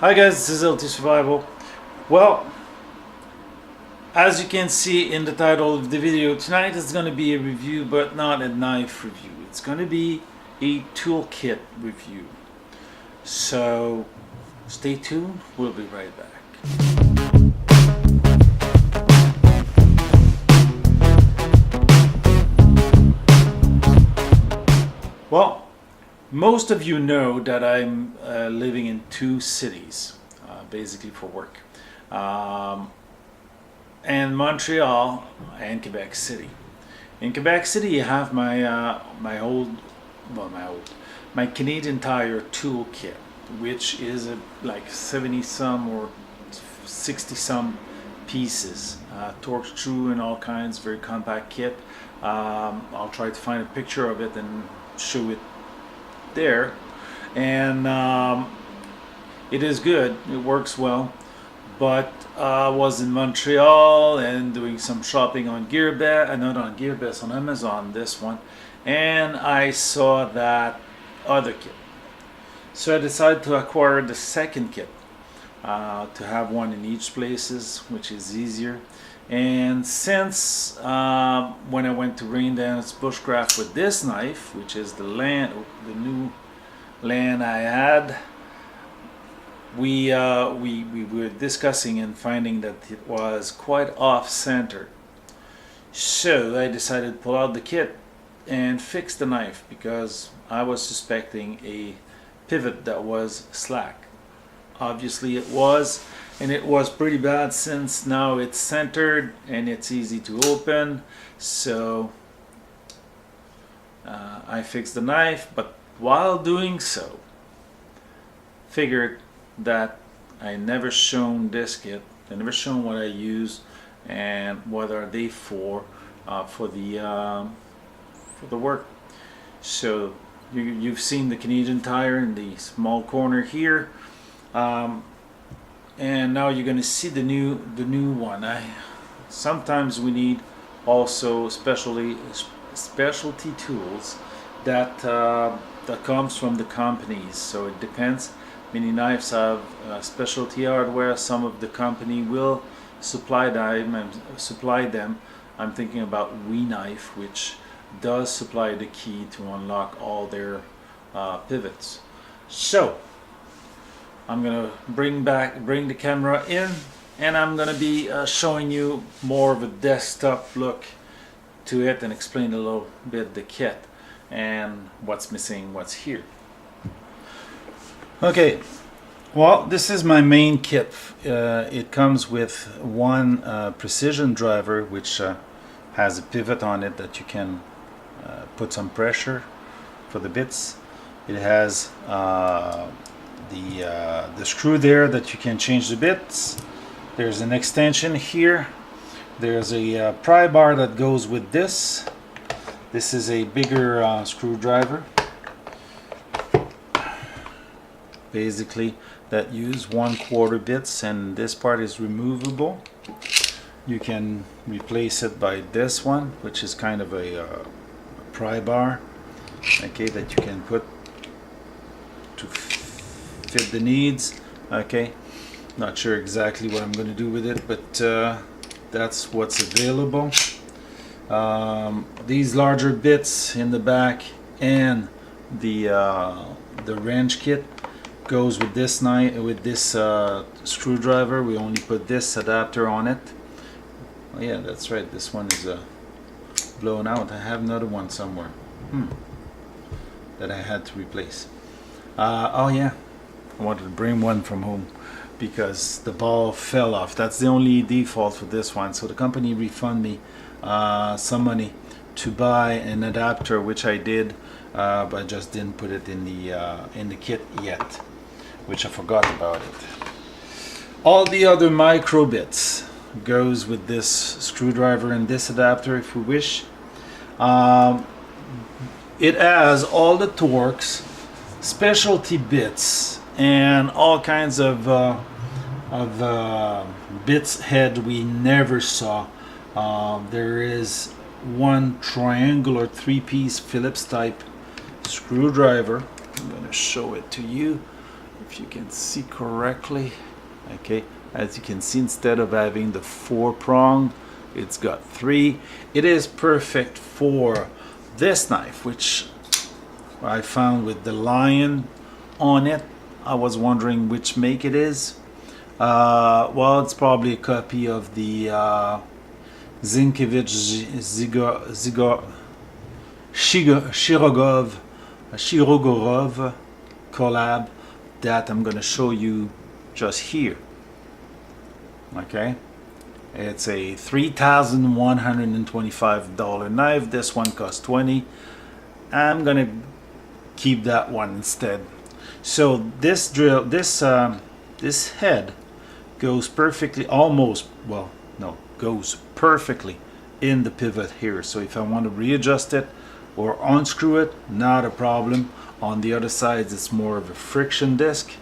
Hi guys, this is LT Survival. Well, as you can see in the title of the video, tonight is going to be a review, but not a knife review. It's going to be a toolkit review. So stay tuned, we'll be right back. Well, most of you know that I'm living in two cities, basically for work, and Montreal and Quebec City. In Quebec City, you have my Canadian Tire toolkit, which is like 70 some or 60 some pieces, torque through and all kinds, very compact kit. I'll try to find a picture of it and show it there, and it is good, it works well. But I was in Montreal and doing some shopping on Gearbest, not on Gearbest, on Amazon, this one, and I saw that other kit, so I decided to acquire the second kit, to have one in each places, which is easier. And since when I went to Raindance Bushcraft with this knife, which is the new land I had, we were discussing and finding that it was quite off-center. So I decided to pull out the kit and fix the knife, because I was suspecting a pivot that was slack. Obviously it was, and it was pretty bad, since now it's centered and it's easy to open. So I fixed the knife, but while doing so, figured that I never shown this kit. I never shown what I use and what are they for the work. So you've seen the Canadian Tire in the small corner here. And now you're going to see the new one. Sometimes we need also specialty tools that comes from the companies. So it depends. Many knives have specialty hardware. Some of the company will supply them. I'm thinking about WeKnife, which does supply the key to unlock all their pivots. So I'm gonna bring the camera in, and I'm gonna be showing you more of a desktop look to it, and explain a little bit the kit and what's missing, what's here. Okay, well, this is my main kit. It comes with one precision driver, which has a pivot on it that you can put some pressure for the bits. It has the screw there that you can change the bits. There's an extension here. There's a pry bar that goes with this. This is a bigger screwdriver, basically, that use 1/4 bits, and this part is removable. You can replace it by this one, which is kind of a pry bar, okay, that you can put to fit the needs. Okay, not sure exactly what I'm going to do with it, but that's what's available. These larger bits in the back and the wrench kit goes with this knife, with this screwdriver. We only put this adapter on it. Oh yeah, that's right, this one is blown out. I have another one somewhere that I had to replace. Oh yeah, I wanted to bring one from home because the ball fell off. That's the only default for this one, so the company refunded me some money to buy an adapter, which I did, but I just didn't put it in the kit yet, which I forgot about it. All the other micro bits goes with this screwdriver and this adapter if we wish. It has all the Torx, specialty bits, and all kinds of bits head we never saw. There is one triangular 3-piece Phillips type screwdriver. I'm going to show it to you if you can see correctly. Okay, as you can see, instead of having the 4 prong, it's got 3. It is perfect for this knife, which I found with the lion on it. I was wondering which make it is. Well, it's probably a copy of the Zinkevich Shirogorov collab that I'm gonna show you just here. Okay, it's a $3,125 knife. This one costs $20. I'm gonna keep that one instead. So this drill, this head goes perfectly, goes perfectly in the pivot here. So if I want to readjust it or unscrew it, not a problem. On the other side, it's more of a friction disc.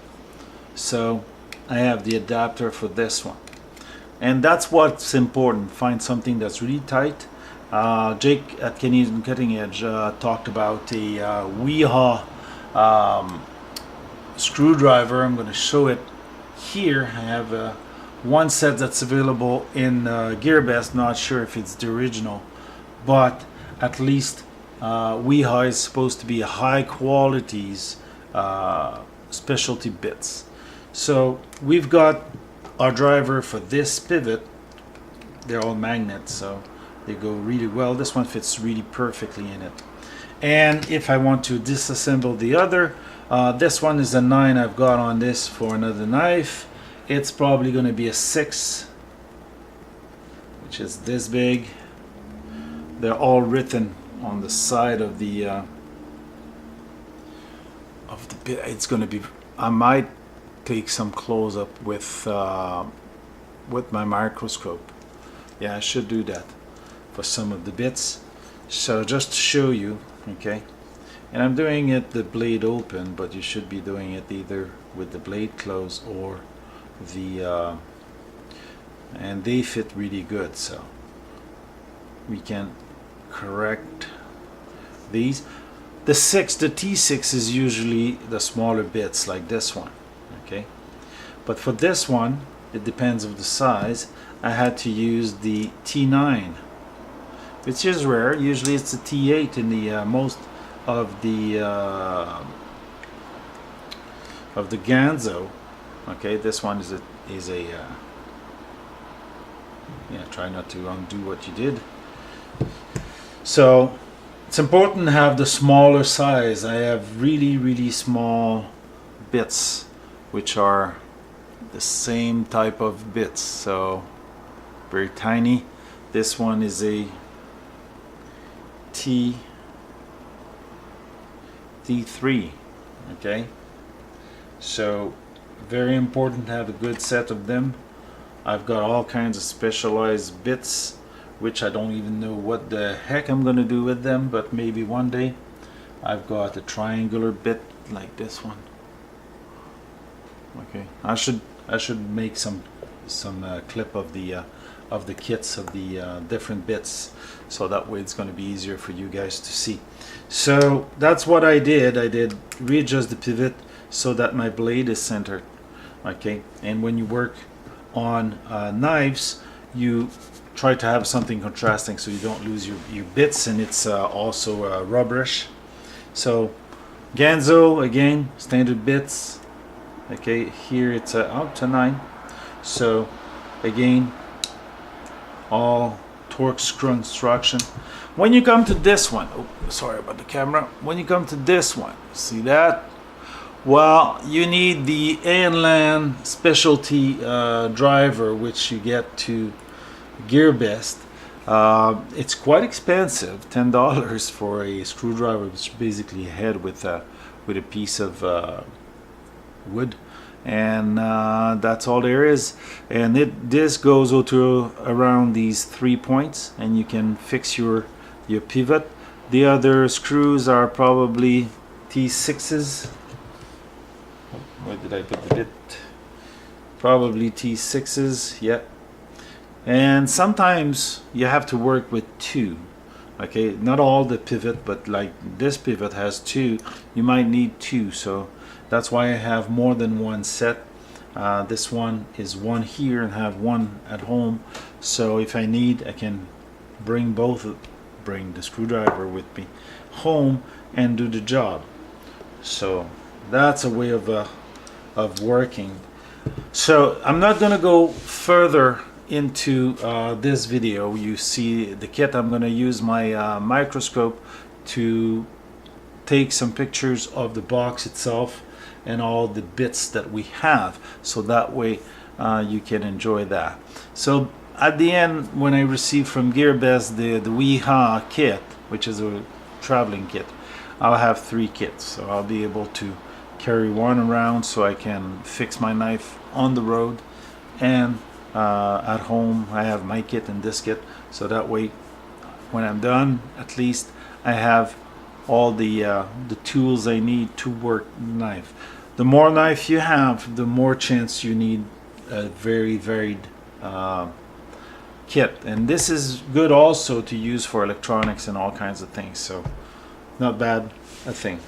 So I have the adapter for this one. And that's what's important. Find something that's really tight. Jake at Canadian Cutting Edge talked about a Wiha screwdriver. I'm going to show it here. I have one set that's available in GearBest. Not sure if it's the original, but at least Wiha is supposed to be high qualities specialty bits. So we've got our driver for this pivot. They're all magnets, so they go really well. This one fits really perfectly in it. And if I want to disassemble the other, this one is a 9 I've got on this for another knife. It's probably going to be a 6, which is this big. They're all written on the side of the bit. It's going to be, I might take some close up with my microscope. Yeah, I should do that for some of the bits. So just to show you, okay, and I'm doing it the blade open, but you should be doing it either with the blade closed or the and they fit really good, so we can correct these. The T6 is usually the smaller bits like this one, okay, but for this one it depends of the size. I had to use the T9, which is rare. Usually it's a T8 in the most of the Ganzo. Okay, this one is a yeah, try not to undo what you did. So it's important to have the smaller size. I have really small bits which are the same type of bits, so very tiny. This one is a T3, okay, so very important to have a good set of them. I've got all kinds of specialized bits which I don't even know what the heck I'm gonna do with them, but maybe one day. I've got a triangular bit like this one. Okay, I should make some clip of the kits of the different bits, so that way it's going to be easier for you guys to see. So that's what I did. I did readjust the pivot so that my blade is centered. Okay, and when you work on knives, you try to have something contrasting so you don't lose your bits, and it's also rubberish. So Ganzo, again, standard bits. Okay, here it's up to 9. So again, all torque screw instruction. When you come to this one, oh, sorry about the camera. When you come to this one, see that? Well, you need the Anlan specialty driver, which you get to GearBest. It's quite expensive, $10 for a screwdriver, which is basically a head with a piece of wood, and that's all there is. And this goes to around these 3 points, and you can fix your pivot. The other screws are probably T6s. Where did I put the bit? Probably T6s, yeah. And sometimes you have to work with 2. Okay, not all the pivot, but like this pivot has 2. You might need 2, so That's why I have more than one set. This one is one here and have one at home, so if I need, I can bring the screwdriver with me home and do the job. So that's a way of working. So I'm not gonna go further into this video. You see the kit. I'm gonna use my microscope to take some pictures of the box itself and all the bits that we have, so that way you can enjoy that. So at the end, when I receive from GearBest the Wiha kit, which is a traveling kit, I'll have 3 kits, so I'll be able to carry one around so I can fix my knife on the road, and at home I have my kit and this kit, so that way when I'm done, at least I have all the tools I need to work the knife. The more knife you have, the more chance you need a very varied kit, and this is good also to use for electronics and all kinds of things, so not bad a thing.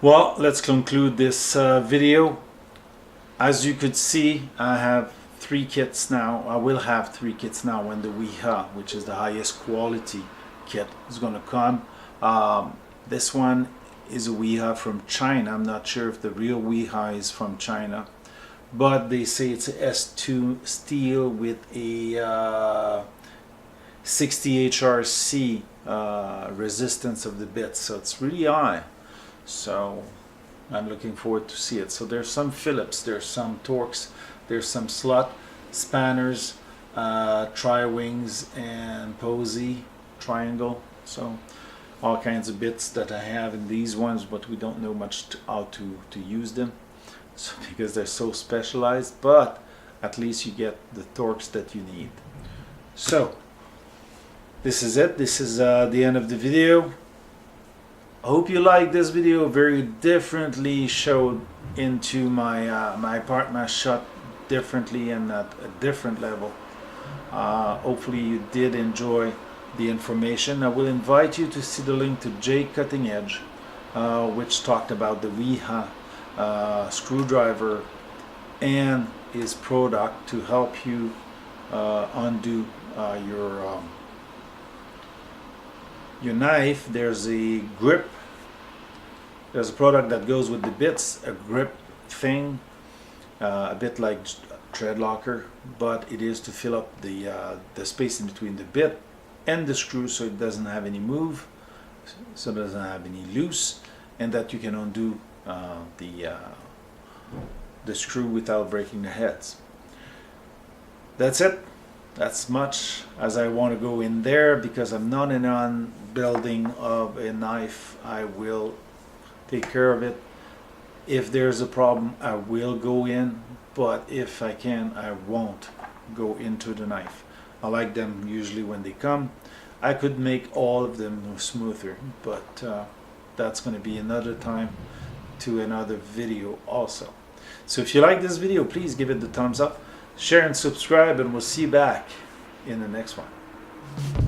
Well, let's conclude this video. As you could see, I have 3 kits now. I will have 3 kits now when the Wiha, which is the highest quality kit, is going to come. This one is a Wiha from China. I'm not sure if the real Wiha is from China, but they say it's a S2 steel with a 60 HRC resistance of the bits, so it's really high. So I'm looking forward to see it. So there's some Phillips, there's some Torx, there's some slot spanners, tri-wings and Posey triangle. So all kinds of bits that I have in these ones, but we don't know much how to use them, so, because they're so specialized, but at least you get the Torx that you need. So this is it. This is the end of the video. I hope you like this video. Very differently showed into my my partner shot differently and at a different level. Hopefully you did enjoy the information. I will invite you to see the link to J Cutting Edge, which talked about the Wiha screwdriver and his product to help you undo your knife. There's a grip, there's a product that goes with the bits, a grip thing, a bit like thread locker, but it is to fill up the space in between the bit and the screw, so it doesn't have any move, so it doesn't have any loose, and that you can undo the screw without breaking the heads. That's it. That's much as I want to go in there, because I'm not in on building of a knife. I will take care of it. If there's a problem, I will go in, but if I can, I won't go into the knife. I like them usually when they come. I could make all of them smoother, but that's going to be another time to another video also. So if you like this video, please give it the thumbs up, share and subscribe, and we'll see you back in the next one.